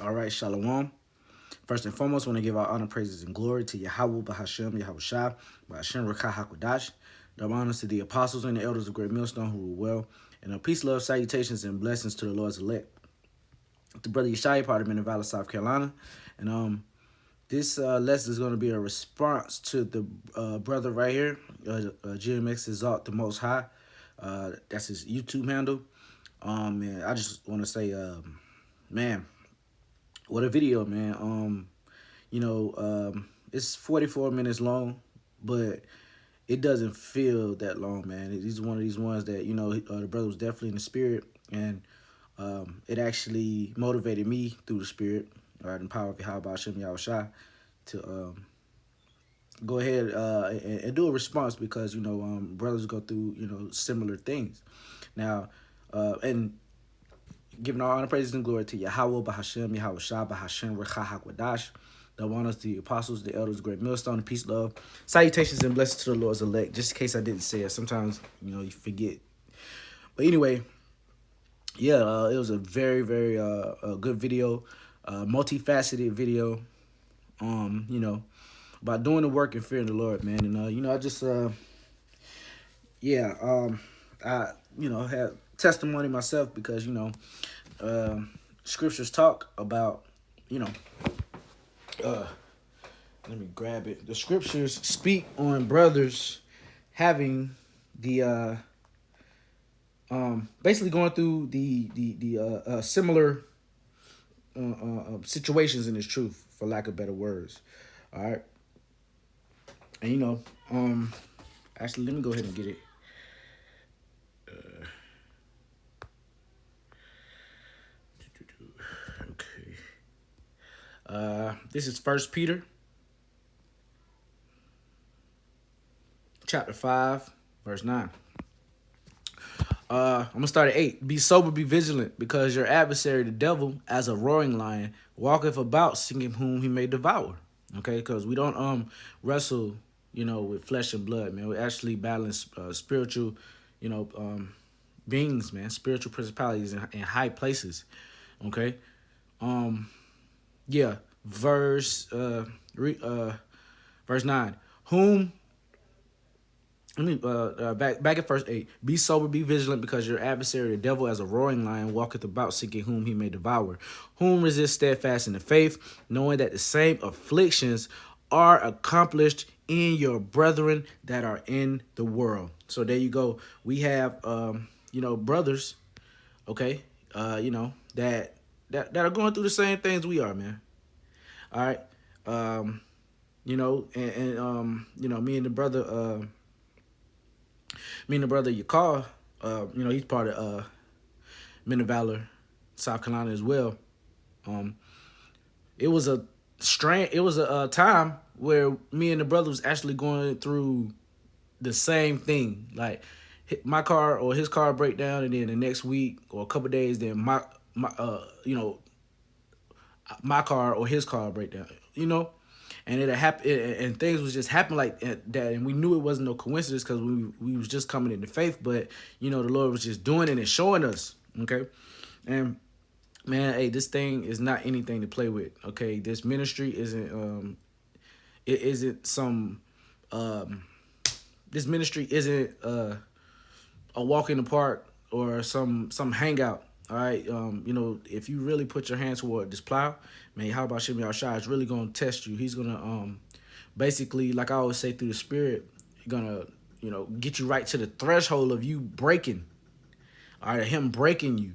All right, Shalom. First and foremost, I want to give our honor, praises, and glory to Yahweh, Bahashem, Yahweh Shai, Bahashem, Rekah HaKodash. Double honors to the apostles and the elders of Great Millstone who rule well. And peace, love, salutations, and blessings to the Lord's elect. The brother Yeshaya, part of Men of Valor, South Carolina. And this lesson is going to be a response to the brother right here, GMX Exalt the Most High. That's his YouTube handle. And I just want to say, man, what a video, man. It's 44 minutes long, but it doesn't feel that long, man. He's one of these ones that, the brother was definitely in the spirit, and it actually motivated me through the spirit, right, and power of Yahweh Hashem Yahushua to go ahead and do a response because, brothers go through, similar things. Now, and giving all honor, praises, and glory to Yahweh, Bahashem, Yahweh Shah, Bahashem, Rekha HaKodash. The honors to the apostles, the elders, great millstone, and peace, love. Salutations and blessings to the Lord's elect. Just in case I didn't say it, sometimes, you forget. But anyway, yeah, it was a very, very good video, multifaceted video, about doing the work and fearing the Lord, man. And, I just, I, have testimony myself because, scriptures talk about, let me grab it. The scriptures speak on brothers having the, basically going through the similar situations in this truth, for lack of better words. All right. And, actually, let me go ahead and get it. This is 1 Peter chapter 5, verse 9. I'm gonna start at 8. Be sober, be vigilant, because your adversary, the devil, as a roaring lion, walketh about seeking whom he may devour. Okay, because we don't wrestle, with flesh and blood, man. We actually balance spiritual, beings, man, spiritual principalities in high places. Okay, yeah, verse 9. Whom Let me back at verse 8. Be sober, be vigilant, because your adversary, the devil, as a roaring lion, walketh about seeking whom he may devour. Whom resist steadfast in the faith, knowing that the same afflictions are accomplished in your brethren that are in the world. So there you go. We have brothers, okay, that are going through the same things we are, man. All right. Me and the brother Yakar, he's part of Men of Valor, South Carolina as well. It was a time where me and the brother was actually going through the same thing. Like my car or his car break down, and then the next week or a couple of days, then my car or his car break down. And it happened, and things was just happening like that, and we knew it wasn't no coincidence because we was just coming into faith, but the Lord was just doing it and showing us, okay? And man, hey, this thing is not anything to play with, okay? This ministry isn't this ministry isn't a walk in the park or some hangout. All right, if you really put your hands toward this plow, man, how about Shem Yahshua is really gonna test you. He's gonna basically, like I always say, through the spirit, gonna get you right to the threshold of you breaking. All right, him breaking you,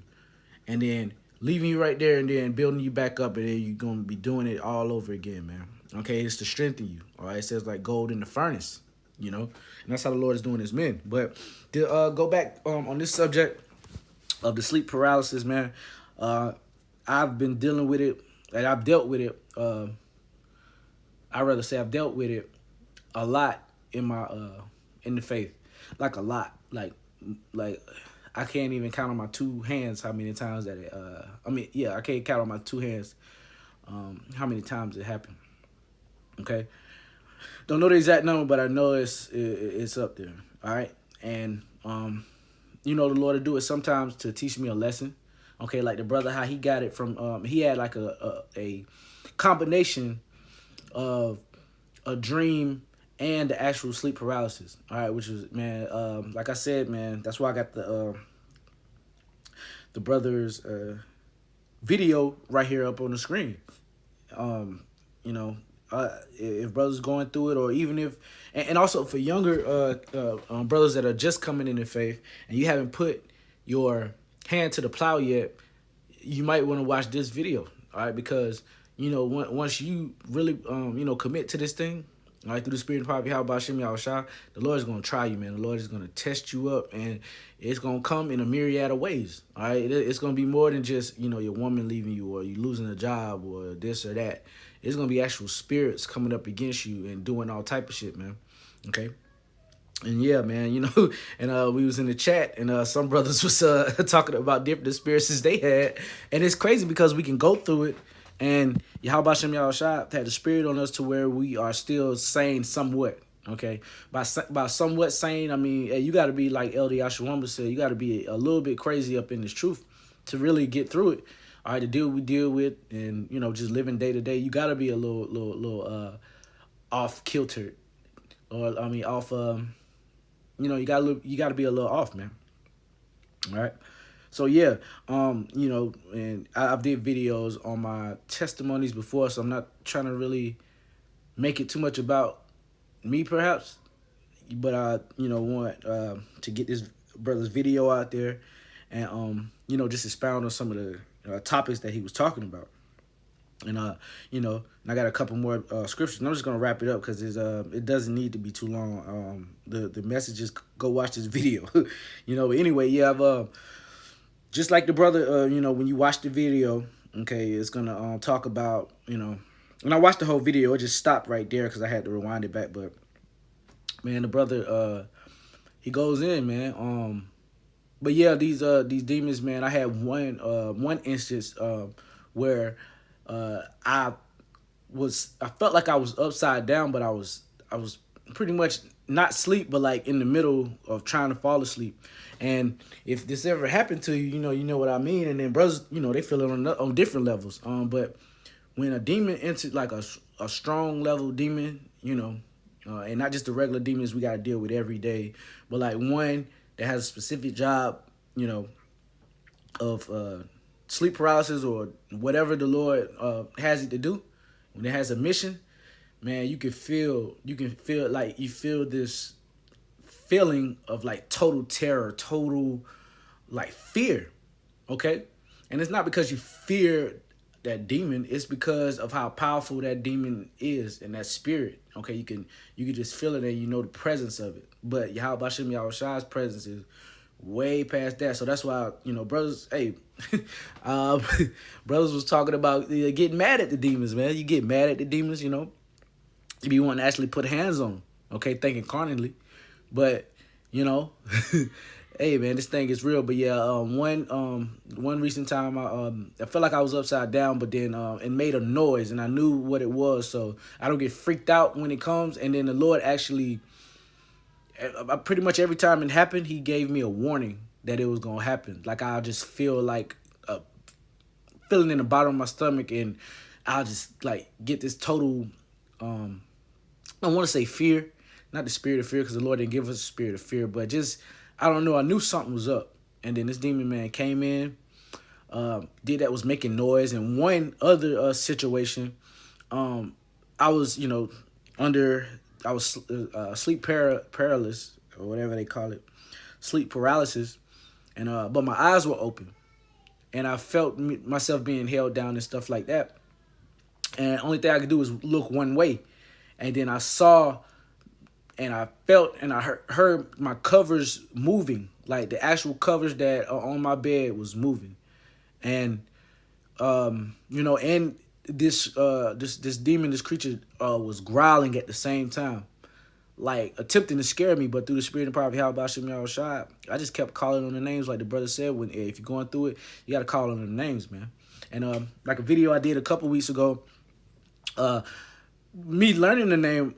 and then leaving you right there, and then building you back up, and then you're gonna be doing it all over again, man. Okay, it's to strengthen you. All right, it says like gold in the furnace, and that's how the Lord is doing his men. But to go back on this subject of the sleep paralysis, man, I've been dealing with it, and I've dealt with it. I've dealt with it a lot in my in the faith, like a lot, like I can't even count on my two hands how many times that I can't count on my two hands how many times it happened. Okay, don't know the exact number, but I know it's up there. All right, and the Lord will do it sometimes to teach me a lesson. Okay, like the brother, how he got it from, he had like a combination of a dream and the actual sleep paralysis. All right, which was, man, like I said, man, that's why I got the brother's video right here up on the screen. Um, you know, if brothers going through it, or even if, and also for younger brothers that are just coming into faith and you haven't put your hand to the plow yet, you might want to watch this video, all right? Because, you know, once you really, you know, commit to this thing, all right, through the Spirit and power of Yahweh Shem Yahushua, the Lord is going to try you, man. The Lord is going to test you up, and it's going to come in a myriad of ways, all right? It's going to be more than just, you know, your woman leaving you, or you losing a job, or this or that. It's going to be actual spirits coming up against you and doing all type of shit, man, okay? And yeah, man, you know, and we was in the chat, and some brothers was talking about different experiences they had, and it's crazy because we can go through it, and Yahweh Shem Yahushua had the Spirit on us to where we are still sane somewhat. Okay, by somewhat sane, I mean, hey, you got to be like Elder Yashawamba said, you got to be a little bit crazy up in this truth to really get through it. All right, the deal we deal with, and you know, just living day to day, you got to be a little off kiltered, or I mean, off. You know, you gotta be a little off, man. All right. So yeah, you know, and I've did videos on my testimonies before, so I'm not trying to really make it too much about me, perhaps, but I, you know, want to get this brother's video out there, and you know, just expound on some of the topics that he was talking about. And you know, and I got a couple more scriptures. And I'm just gonna wrap it up because it doesn't need to be too long. The messages, go watch this video. You know, but anyway, yeah, I've just like the brother, you know, when you watch the video, okay, it's gonna talk about, you know, when I watched the whole video, it just stopped right there because I had to rewind it back. But man, the brother, he goes in, man. But yeah, these demons, man. I had one instance where I felt like I was upside down, but I was pretty much not asleep, but like in the middle of trying to fall asleep. And if this ever happened to you, you know what I mean. And then brothers, you know, they feel it on different levels. But when a demon enters, like a strong level demon, you know, and not just the regular demons we got to deal with every day, but like one that has a specific job, you know, of sleep paralysis or whatever the Lord has it to do, when it has a mission, man, you can feel like you feel this feeling of like total terror, total like fear, okay? And it's not because you fear that demon, it's because of how powerful that demon is and that spirit, okay? You can just feel it and you know the presence of it. But Yahweh Shem Yahushua's presence is way past that. So that's why, you know, brothers, hey, brothers was talking about getting mad at the demons, man. You get mad at the demons, you know, if you want to actually put hands on them, okay, thinking carnally. But, you know, hey, man, this thing is real. But yeah, one recent time I felt like I was upside down, but then it made a noise and I knew what it was, so I don't get freaked out when it comes. And then the Lord actually, pretty much every time it happened, he gave me a warning that it was gonna happen. Like I just feel like a feeling in the bottom of my stomach, and I'll just like get this total, I don't want to say fear, not the spirit of fear, because the Lord didn't give us a spirit of fear, but just, I don't know, I knew something was up. And then this demon man came in, was making noise. And one other situation, I was, you know, I was sleep paralysis, or whatever they call it, sleep paralysis, and but my eyes were open, and I felt myself being held down and stuff like that. And the only thing I could do was look one way, and then I saw, and I felt, and I heard my covers moving, like the actual covers that are on my bed was moving, and you know, and this demon, this creature was growling at the same time, like attempting to scare me. But through the Spirit and power of Yahweh Shem Yahushua, I just kept calling on the names, like the brother said. When if you're going through it, you got to call on the names, man. And like a video I did a couple weeks ago, me learning the name,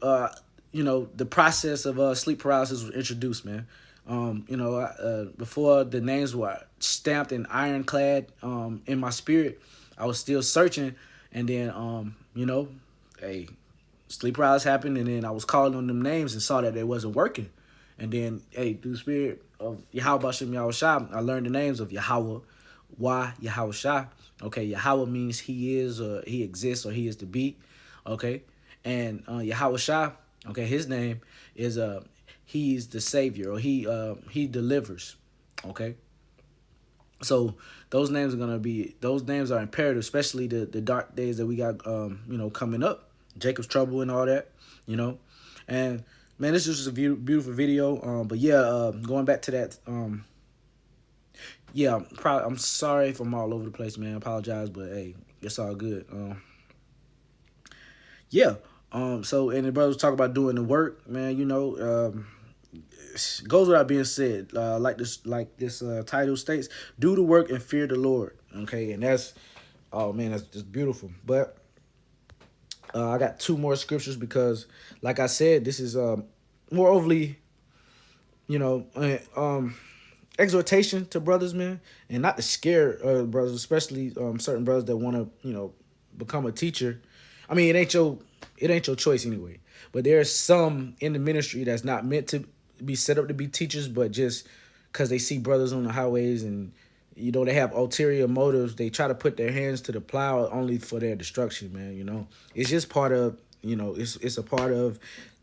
you know, the process of sleep paralysis was introduced, man. Before the names were stamped and ironclad in my spirit, I was still searching, and then hey, sleep paralysis happened, and then I was calling on them names and saw that they wasn't working, and then hey, through the spirit of Yahweh Shem Yahweh Shai, I learned the names of Yahweh, why Yahweh Shai. Okay, Yahweh means he is, or he exists, or he is to be. Okay, and Yahweh Shai. Okay, his name is he is the savior, or he delivers. Okay, so those names are imperative, especially the dark days that we got coming up, Jacob's trouble and all that, you know, and man, this is just a beautiful video. But yeah, going back to that, yeah, I'm sorry if I'm all over the place, man. I apologize, but hey, it's all good. Yeah. So and the brothers talk about doing the work, man. Goes without being said. Like this title states, do the work and fear the Lord. Okay, and that's, oh man, that's just beautiful. But I got two more scriptures because, like I said, this is more overly, you know, exhortation to brothers, man, and not to scare brothers, especially certain brothers that want to, become a teacher. I mean, it ain't your choice anyway. But there's some in the ministry that's not meant to be set up to be teachers, but just because they see brothers on the highways and they have ulterior motives, they try to put their hands to the plow only for their destruction, man. It's just part of, it's a part of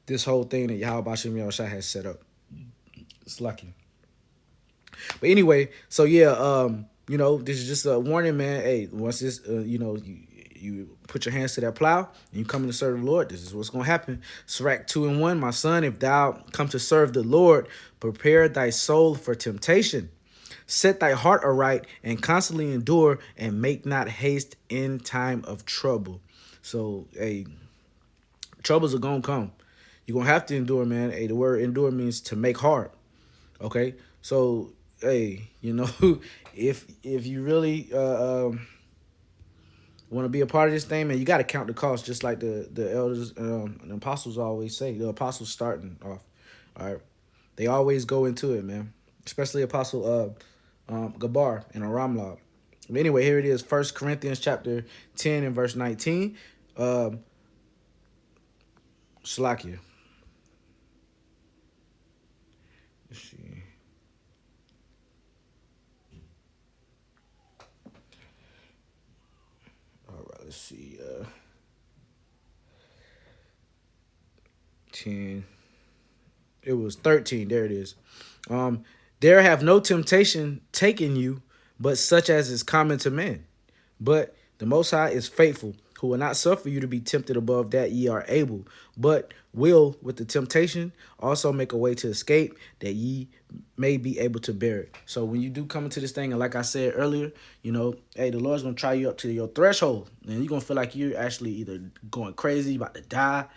this whole thing that Yahweh Bashim Yahushua has set up. It's lucky. But anyway, so yeah, this is just a warning, man. Hey, once this, you put your hands to that plow and you come to serve the Lord, this is what's going to happen. Sirach 2:1, my son, if thou come to serve the Lord, prepare thy soul for temptation. Set thy heart aright and constantly endure, and make not haste in time of trouble. So, hey, troubles are going to come. You're going to have to endure, man. Hey, the word endure means to make hard. Okay? So, hey, if you really want to be a part of this thing, man, you got to count the cost, just like the elders and the apostles always say. The apostles starting off, all right? They always go into it, man, especially Apostle Gabar and Aramlab. But anyway, here it is, 1 Corinthians chapter 10 and verse 19. Slakia. Let's see. All right, let's see. 10. It was 13. There it is. There have no temptation taken you, but such as is common to men. But the Most High is faithful, who will not suffer you to be tempted above that ye are able, but will with the temptation also make a way to escape, that ye may be able to bear it. So when you do come into this thing, and like I said earlier, hey, the Lord's going to try you up to your threshold, and you're going to feel like you're actually either going crazy, about to die,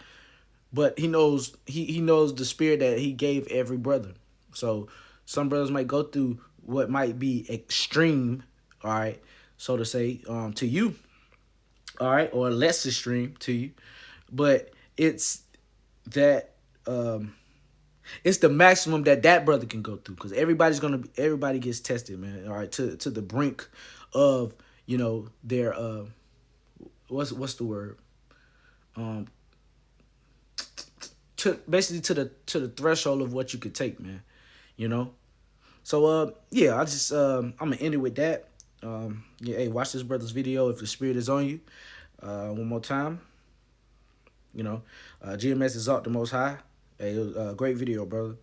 but he knows he knows the spirit that he gave every brother. So some brothers might go through what might be extreme, all right, so to say, to you, all right, or less extreme to you, but it's that it's the maximum that brother can go through, because everybody gets tested, man, all right, to the brink of their what's the word, basically to the threshold of what you could take, man. So yeah, I just I'm gonna end it with that. Yeah, hey, watch this brother's video if the spirit is on you. One more time. GMS exalt the Most High. Hey, it was a great video, brother.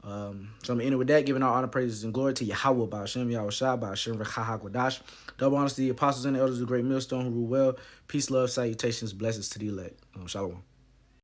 So I'm gonna end it with that, giving all honor, praises, and glory to Yahweh, by Hashem, Yahweh Shai, by Hashem, Rechaha Gwadash. Double honors to the apostles and the elders of the great millstone who rule well. Peace, love, salutations, blessings to the elect. Shalom.